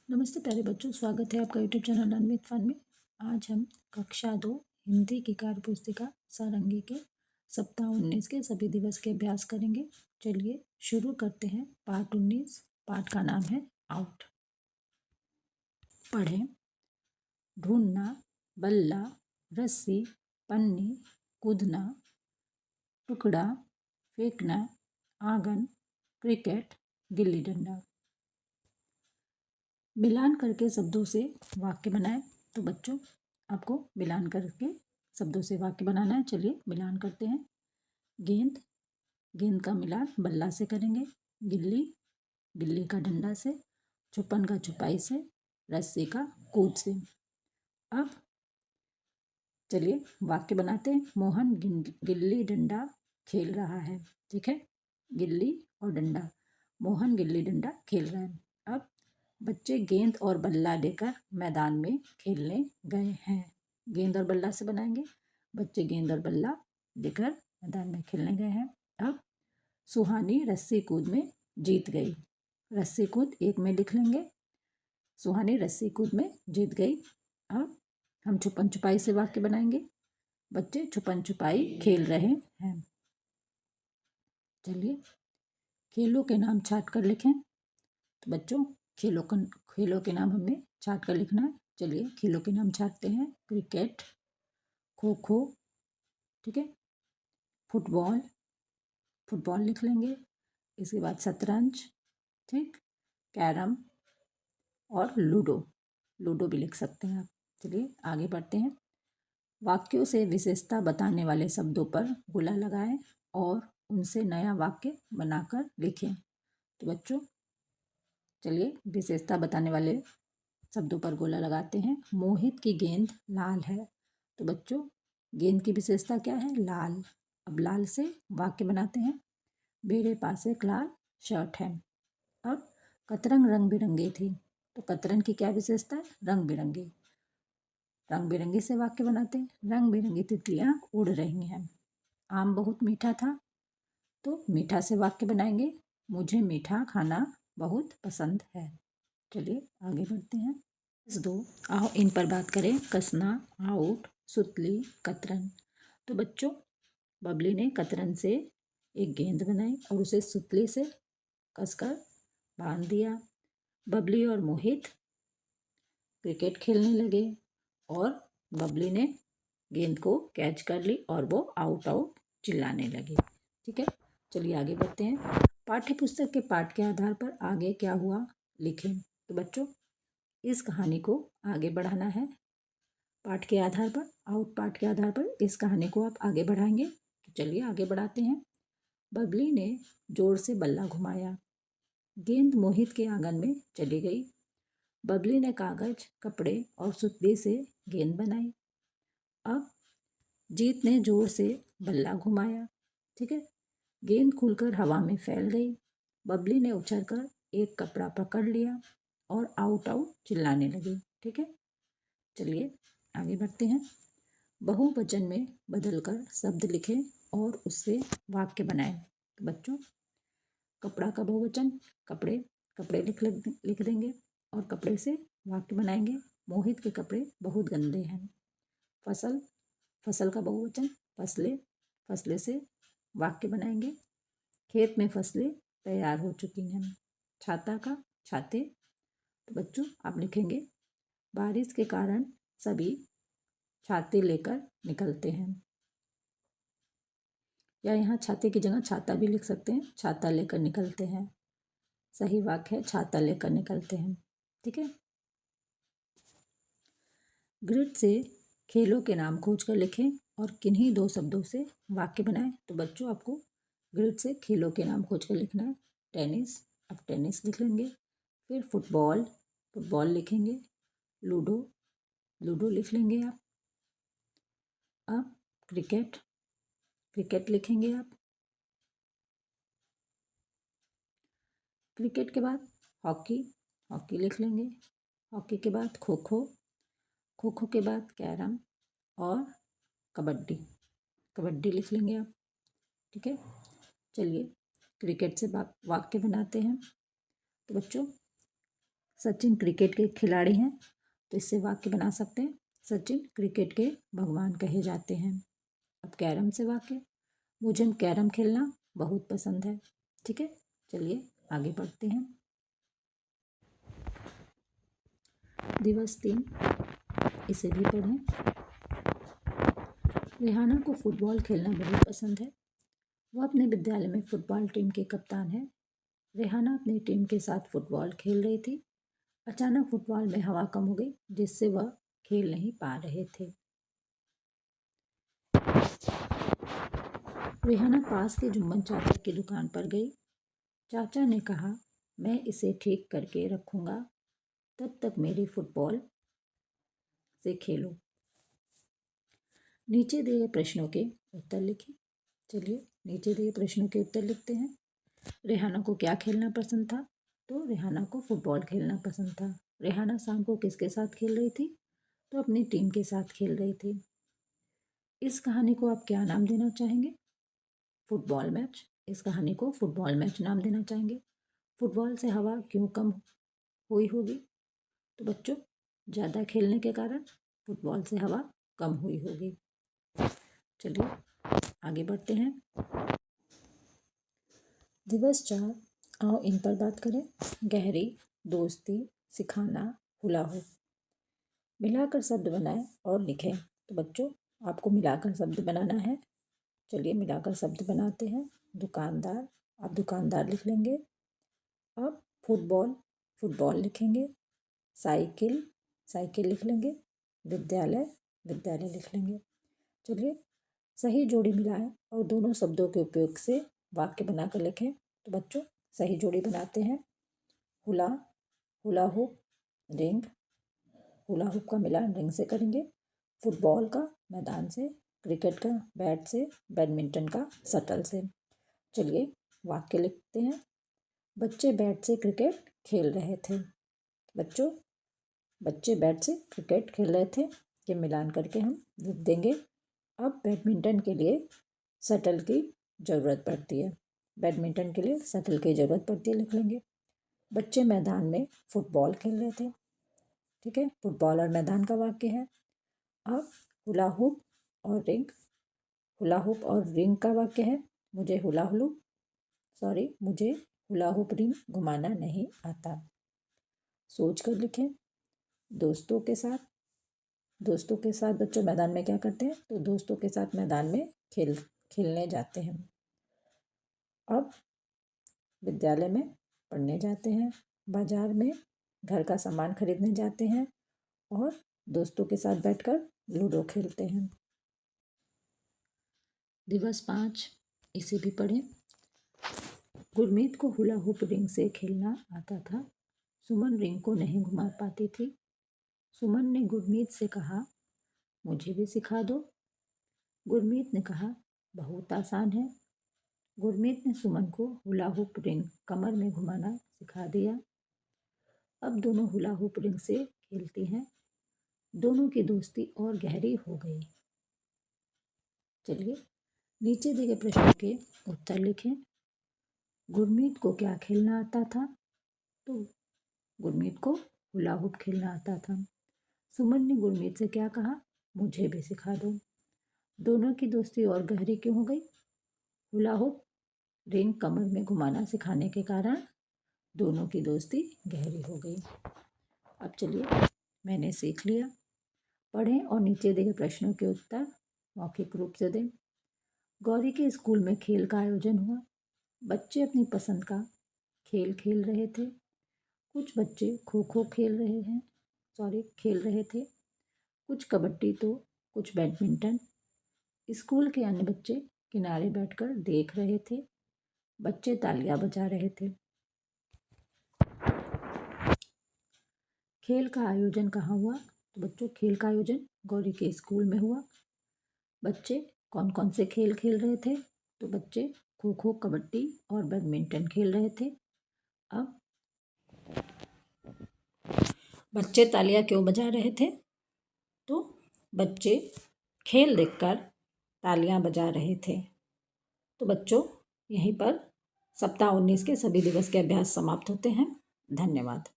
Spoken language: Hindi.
नमस्ते प्यारे बच्चों, स्वागत है आपका YouTube channel learn with fun में। आज हम कक्षा 2 हिंदी की कार्य पुस्तिका सारंगी के सप्ताह 19 के सभी दिवस के अभ्यास करेंगे। चलिए शुरू करते हैं। पाठ 19। पाठ का नाम है आउट। पढ़ें। ढूंढना, बल्ला, रस्सी, पन्नी, कूदना, टुकड़ा, फेंकना, आंगन, क्रिकेट, गिल्ली डंडा। मिलान करके शब्दों से वाक्य बनाएं। तो बच्चों आपको मिलान करके शब्दों से वाक्य बनाना है। चलिए मिलान करते हैं। गेंद, गेंद का मिलान बल्ला से करेंगे। गिल्ली, गिल्ली का डंडा से। छुपन का छुपाई से। रस्सी का कूद से। अब चलिए वाक्य बनाते हैं। मोहन गिल्ली डंडा खेल रहा है। ठीक है, गिल्ली और डंडा। मोहन गिल्ली डंडा खेल रहा है। अब बच्चे गेंद और बल्ला लेकर मैदान में खेलने गए हैं। गेंद और बल्ला से बनाएंगे। बच्चे गेंद और बल्ला लेकर मैदान में खेलने गए हैं। अब सुहानी रस्सी कूद में जीत गई। रस्सी कूद एक में लिख लेंगे। सुहानी रस्सी कूद में जीत गई। अब हम छुपन छुपाई से वाक्य बनाएंगे। बच्चे छुपन छुपाई खेल रहे हैं। चलिए खेलों के नाम छाट कर लिखें। तो बच्चों खेलों के नाम हमें छाट कर लिखना है। चलिए खेलों के नाम छाटते हैं। क्रिकेट, खो खो, ठीक है, फुटबॉल, फुटबॉल लिख लेंगे। इसके बाद शतरंज, ठीक, कैरम और लूडो, लूडो भी लिख सकते हैं आप। चलिए आगे बढ़ते हैं। वाक्यों से विशेषता बताने वाले शब्दों पर गोला लगाएं और उनसे नया वाक्य बनाकर लिखें। तो बच्चों चलिए विशेषता बताने वाले शब्दों पर गोला लगाते हैं। मोहित की गेंद लाल है। तो बच्चों गेंद की विशेषता क्या है? लाल। अब लाल से वाक्य बनाते हैं। मेरे पास एक लाल शर्ट है। अब कतरंग रंग बिरंगे थी। तो कतरंग की क्या विशेषता है? रंग बिरंगे। रंग बिरंगे से वाक्य बनाते हैं। रंग बिरंगी तितलियां उड़ रही हैं। आम बहुत मीठा था। तो मीठा से वाक्य बनाएंगे। मुझे मीठा खाना बहुत पसंद है। चलिए आगे बढ़ते हैं। दो, आओ इन पर बात करें। कसना, आउट, सुतली, कतरन। तो बच्चों बबली ने कतरन से एक गेंद बनाई और उसे सुतली से कसकर बांध दिया। बबली और मोहित क्रिकेट खेलने लगे और बबली ने गेंद को कैच कर ली और वो आउट आउट चिल्लाने लगी। ठीक है, चलिए आगे बढ़ते हैं। पाठ्य पुस्तक के पाठ के आधार पर आगे क्या हुआ लिखें। तो बच्चों इस कहानी को आगे बढ़ाना है। पाठ के आधार पर, आउट पाठ के आधार पर इस कहानी को आप आगे बढ़ाएंगे। तो चलिए आगे बढ़ाते हैं। बबली ने जोर से बल्ला घुमाया। गेंद मोहित के आंगन में चली गई। बबली ने कागज, कपड़े और सुतली से गेंद बनाई। अब जीत ने जोर से बल्ला घुमाया। ठीक है, गेंद खुलकर हवा में फैल गई। बबली ने उछलकर एक कपड़ा पकड़ लिया और आउट आउट चिल्लाने लगी। ठीक है, चलिए आगे बढ़ते हैं। बहुवचन में बदलकर शब्द लिखें और उससे वाक्य बनाएं। तो बच्चों कपड़ा का बहुवचन कपड़े, कपड़े लिख देंगे और कपड़े से वाक्य बनाएंगे। मोहित के कपड़े बहुत गंदे हैं। फसल, फसल का बहुवचन फसलें, फसलें से वाक्य बनाएंगे। खेत में फसलें तैयार हो चुकी हैं। छाता का छाते। तो बच्चों आप लिखेंगे बारिश के कारण सभी छाते लेकर निकलते हैं। या यहाँ छाते की जगह छाता भी लिख सकते हैं। छाता लेकर निकलते हैं। सही वाक्य है छाता लेकर निकलते हैं। ठीक है, ग्रिड से खेलों के नाम खोजकर लिखें और किन्हीं दो शब्दों से वाक्य बनाएं। तो बच्चों आपको ग्रिड से खेलों के नाम खोजकर लिखना है। टेनिस, अब टेनिस लिख लेंगे। फिर फुटबॉल, फुटबॉल लिखेंगे। लूडो, लूडो लिख लेंगे आप। अब क्रिकेट, क्रिकेट लिखेंगे आप। क्रिकेट के बाद हॉकी, हॉकी लिख लेंगे। हॉकी के बाद खो खो, खो खो के बाद कैरम और कबड्डी, कबड्डी लिख लेंगे आप। ठीक है, चलिए क्रिकेट से वाक्य बनाते हैं। तो बच्चों सचिन क्रिकेट के खिलाड़ी हैं, तो इससे वाक्य बना सकते हैं, सचिन क्रिकेट के भगवान कहे जाते हैं। अब कैरम से वाक्य, मुझे कैरम खेलना बहुत पसंद है। ठीक है, चलिए आगे बढ़ते हैं। दिवस 3, इसे भी पढ़ें। रेहाना को फुटबॉल खेलना बहुत पसंद है। वह अपने विद्यालय में फुटबॉल टीम के कप्तान है। रेहाना अपनी टीम के साथ फुटबॉल खेल रही थी। अचानक फुटबॉल में हवा कम हो गई, जिससे वह खेल नहीं पा रहे थे। रेहाना पास के जुम्मन चाचा की दुकान पर गई। चाचा ने कहा, मैं इसे ठीक करके रखूंगा, तब तक मेरी फुटबॉल से खेलो। नीचे दिए प्रश्नों के उत्तर लिखें। चलिए नीचे दिए प्रश्नों के उत्तर लिखते हैं। रेहाना को क्या खेलना पसंद था? तो रेहाना को फुटबॉल खेलना पसंद था। रेहाना शाम को किसके साथ खेल रही थी? तो अपनी टीम के साथ खेल रही थी। इस कहानी को आप क्या नाम देना चाहेंगे? Football match. इस कहानी को फुटबॉल मैच नाम देना चाहेंगे। फुटबॉल से हवा क्यों कम हुई होगी? तो बच्चों, ज़्यादा खेलने के कारण फुटबॉल से हवा कम हुई होगी। चलिए आगे बढ़ते हैं। दिवस 4, आओ इन पर बात करें। गहरी, दोस्ती, सिखाना, हुलाहू। मिलाकर शब्द बनाएं और लिखें। तो बच्चों, आपको मिलाकर शब्द बनाना है। चलिए मिलाकर शब्द बनाते हैं। दुकानदार, आप दुकानदार लिख लेंगे। अब फुटबॉल, फुटबॉल लिखेंगे। साइकिल, साइकिल लिख लेंगे। विद्यालय, विद्यालय लिख लेंगे। चलिए सही जोड़ी मिलाएं और दोनों शब्दों के उपयोग से वाक्य बनाकर लिखें। तो बच्चों, सही जोड़ी बनाते हैं। Hula, hula hoop, ring, hula hoop का मिलान रिंग से करेंगे। फुटबॉल का मैदान से, क्रिकेट का बैट से, बैडमिंटन का शटल से। चलिए वाक्य लिखते हैं। बच्चे बैट से क्रिकेट खेल रहे थे। बच्चों, बच्चे बैट से क्रिकेट खेल रहे थे, ये मिलान करके हम लिख देंगे। अब बैडमिंटन के लिए शटल की ज़रूरत पड़ती है। बैडमिंटन के लिए शटल की ज़रूरत पड़ती है, लिख लेंगे। बच्चे मैदान में फुटबॉल खेल रहे थे। ठीक है, फुटबॉल और मैदान का वाक्य है। अब हुला हुप और रिंग, हुला हुप और रिंग का वाक्य है। मुझे हुला हुप रिंग घुमाना नहीं आता। सोच कर लिखें। दोस्तों के साथ, दोस्तों के साथ बच्चों मैदान में क्या करते हैं? तो दोस्तों के साथ मैदान में खेलने जाते हैं। अब विद्यालय में पढ़ने जाते हैं। बाजार में घर का सामान खरीदने जाते हैं और दोस्तों के साथ बैठकर लूडो खेलते हैं। दिवस 5, इसे भी पढ़ें। गुरमीत को हुला हुप रिंग से खेलना आता था। सुमन रिंग को नहीं घुमा पाती थी। सुमन ने गुरमीत से कहा, मुझे भी सिखा दो। गुरमीत ने कहा, बहुत आसान है। गुरमीत ने सुमन को हुला हुप रिंग कमर में घुमाना सिखा दिया। अब दोनों हुला हुप रिंग से खेलती हैं। दोनों की दोस्ती और गहरी हो गई। चलिए नीचे दिए गए प्रश्न के उत्तर लिखें। गुरमीत को क्या खेलना आता था? तो गुरमीत को हुला हुप खेलना आता था। सुमन ने गुरमीत से क्या कहा? मुझे भी सिखा दो। दोनों की दोस्ती और गहरी क्यों हो गई? हुला हुप रिंग कमर में घुमाना सिखाने के कारण दोनों की दोस्ती गहरी हो गई। अब चलिए, मैंने सीख लिया। पढ़ें और नीचे दिए प्रश्नों के उत्तर मौखिक रूप से दें। गौरी के स्कूल में खेल का आयोजन हुआ। बच्चे अपनी पसंद का खेल खेल रहे थे। कुछ बच्चे खो खो खेल रहे थे, कुछ कबड्डी तो कुछ बैडमिंटन। स्कूल के अन्य बच्चे किनारे बैठकर देख रहे थे। बच्चे तालियां बजा रहे थे। खेल का आयोजन कहाँ हुआ? तो बच्चों, खेल का आयोजन गौरी के स्कूल में हुआ। बच्चे कौन कौन से खेल खेल रहे थे? तो बच्चे खो खो, कबड्डी और बैडमिंटन खेल रहे थे। अब बच्चे तालियां क्यों बजा रहे थे? तो बच्चे खेल देखकर तालियां बजा रहे थे। तो बच्चों, यहीं पर सप्ताह 19 के सभी दिवस के अभ्यास समाप्त होते हैं। धन्यवाद।